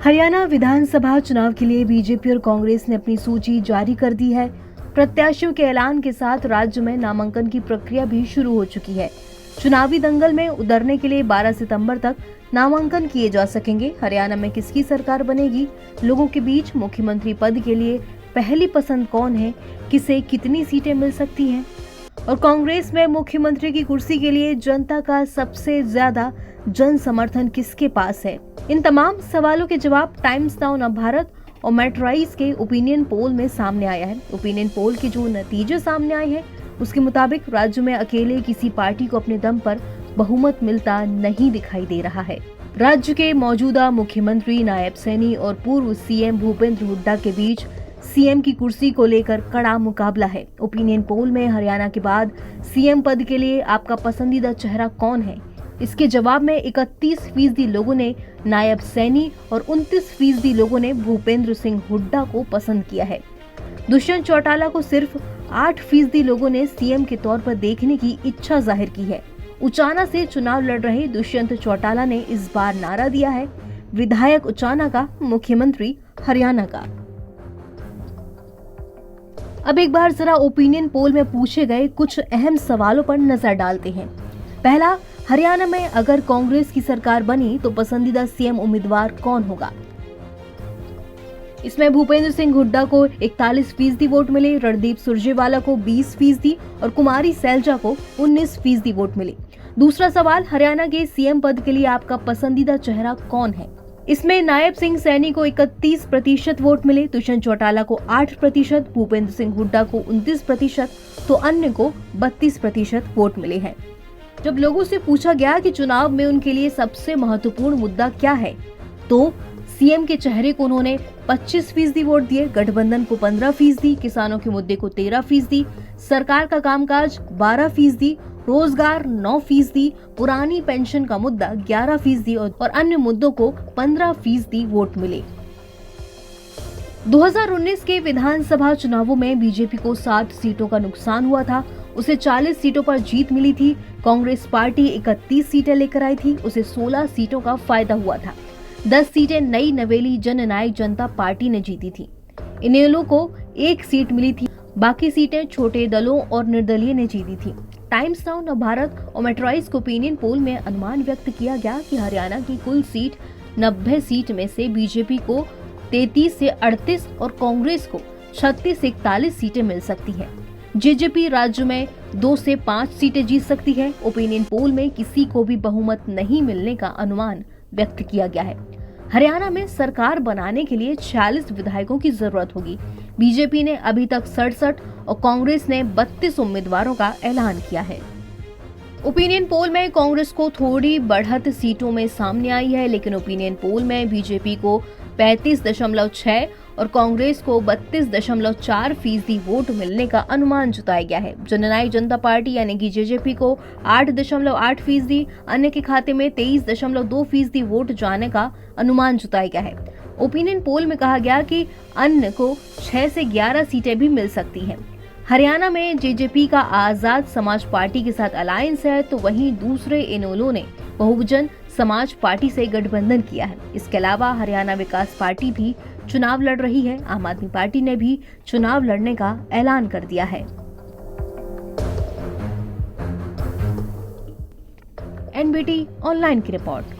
हरियाणा विधानसभा चुनाव के लिए बीजेपी और कांग्रेस ने अपनी सूची जारी कर दी है। प्रत्याशियों के ऐलान के साथ राज्य में नामांकन की प्रक्रिया भी शुरू हो चुकी है। चुनावी दंगल में उतरने के लिए 12 सितंबर तक नामांकन किए जा सकेंगे। हरियाणा में किसकी सरकार बनेगी, लोगों के बीच मुख्यमंत्री पद के लिए पहली पसंद कौन है, किसे कितनी सीटें मिल सकती हैं और कांग्रेस में मुख्यमंत्री की कुर्सी के लिए जनता का सबसे ज्यादा जन समर्थन किसके पास है, इन तमाम सवालों के जवाब टाइम्स नाउ अब भारत और मैट्राइज के ओपिनियन पोल में सामने आया है। ओपिनियन पोल के जो नतीजे सामने आए हैं उसके मुताबिक राज्य में अकेले किसी पार्टी को अपने दम पर बहुमत मिलता नहीं दिखाई दे रहा है। राज्य के मौजूदा मुख्यमंत्री नायब सैनी और पूर्व सीएम भूपेंद्र हुड्डा के बीच सीएम की कुर्सी को लेकर कड़ा मुकाबला है। ओपिनियन पोल में हरियाणा के बाद सीएम पद के लिए आपका पसंदीदा चेहरा कौन है, इसके जवाब में 31% लोगों ने नायब सैनी और 29% लोगों ने भूपेंद्र सिंह हुड्डा को पसंद किया है। दुष्यंत चौटाला को सिर्फ 8% लोगों ने सीएम के तौर पर देखने की इच्छा जाहिर की है। उचाना से चुनाव लड़ रहे दुष्यंत चौटाला ने इस बार नारा दिया है, विधायक उचाना का, मुख्यमंत्री हरियाणा का। अब एक बार जरा ओपिनियन पोल में पूछे गए कुछ अहम सवालों पर नजर डालते हैं। पहला, हरियाणा में अगर कांग्रेस की सरकार बनी तो पसंदीदा सीएम उम्मीदवार कौन होगा। इसमें भूपेंद्र सिंह हुड्डा को 41% वोट मिले, रणदीप सुरजेवाला को 20% और कुमारी सैलजा को 19% वोट मिले। दूसरा सवाल, हरियाणा के सीएम पद के लिए आपका पसंदीदा चेहरा कौन है। इसमें नायब सिंह सैनी को 31% वोट मिले, दुष्यंत चौटाला को 8%, भूपेंद्र सिंह हुड्डा को 29% तो अन्य को 32% वोट मिले हैं। जब लोगों से पूछा गया कि चुनाव में उनके लिए सबसे महत्वपूर्ण मुद्दा क्या है, तो सीएम के चेहरे को उन्होंने 25% वोट दिए, गठबंधन को 15%, किसानों के मुद्दे को 13%, सरकार का कामकाज 12%, रोजगार 9%, पुरानी पेंशन का मुद्दा 11% और अन्य मुद्दों को 15% वोट मिले। 2019 के विधानसभा चुनावों में बीजेपी को 7 सीटों का नुकसान हुआ था, उसे 40 सीटों पर जीत मिली थी। कांग्रेस पार्टी 31 सीटें लेकर आई थी, उसे 16 सीटों का फायदा हुआ था। 10 सीटें नई नवेली जननायक जनता पार्टी ने जीती थी। इनेलो को 1 सीट मिली थी, बाकी सीटें छोटे दलों और निर्दलीय ने जीती थी। टाइम्स नाउ नव भारत और मैट्राइज के ओपिनियन पोल में अनुमान व्यक्त किया गया कि हरियाणा की कुल सीट 90 सीट में से बीजेपी को 33 से 38 और कांग्रेस को 36 से 41 सीटें मिल सकती है। जेजेपी राज्य में 2 से 5 सीटें जीत सकती है। ओपिनियन पोल में किसी को भी बहुमत नहीं मिलने का अनुमान व्यक्त किया गया है। हरियाणा में सरकार बनाने के लिए 46 विधायकों की जरूरत होगी। बीजेपी ने अभी तक 67 और कांग्रेस ने 32 उम्मीदवारों का ऐलान किया है। ओपिनियन पोल में कांग्रेस को थोड़ी बढ़त सीटों में सामने आई है, लेकिन ओपिनियन पोल में बीजेपी को 35.6 और कांग्रेस को 32.4% वोट मिलने का अनुमान जताया गया है। जननायक जनता पार्टी यानी कि जेजेपी को 8.8%, अन्य के खाते में 23.2% वोट जाने का अनुमान जताया गया है। ओपिनियन पोल में कहा गया कि अन्य को 6 से 11 सीटें भी मिल सकती हैं। हरियाणा में जेजेपी का आजाद समाज पार्टी के साथ अलायंस है, तो वहीं दूसरे इनेलो ने बहुजन समाज पार्टी से गठबंधन किया है। इसके अलावा हरियाणा विकास पार्टी भी चुनाव लड़ रही है। आम आदमी पार्टी ने भी चुनाव लड़ने का ऐलान कर दिया है। एनबीटी ऑनलाइन की रिपोर्ट।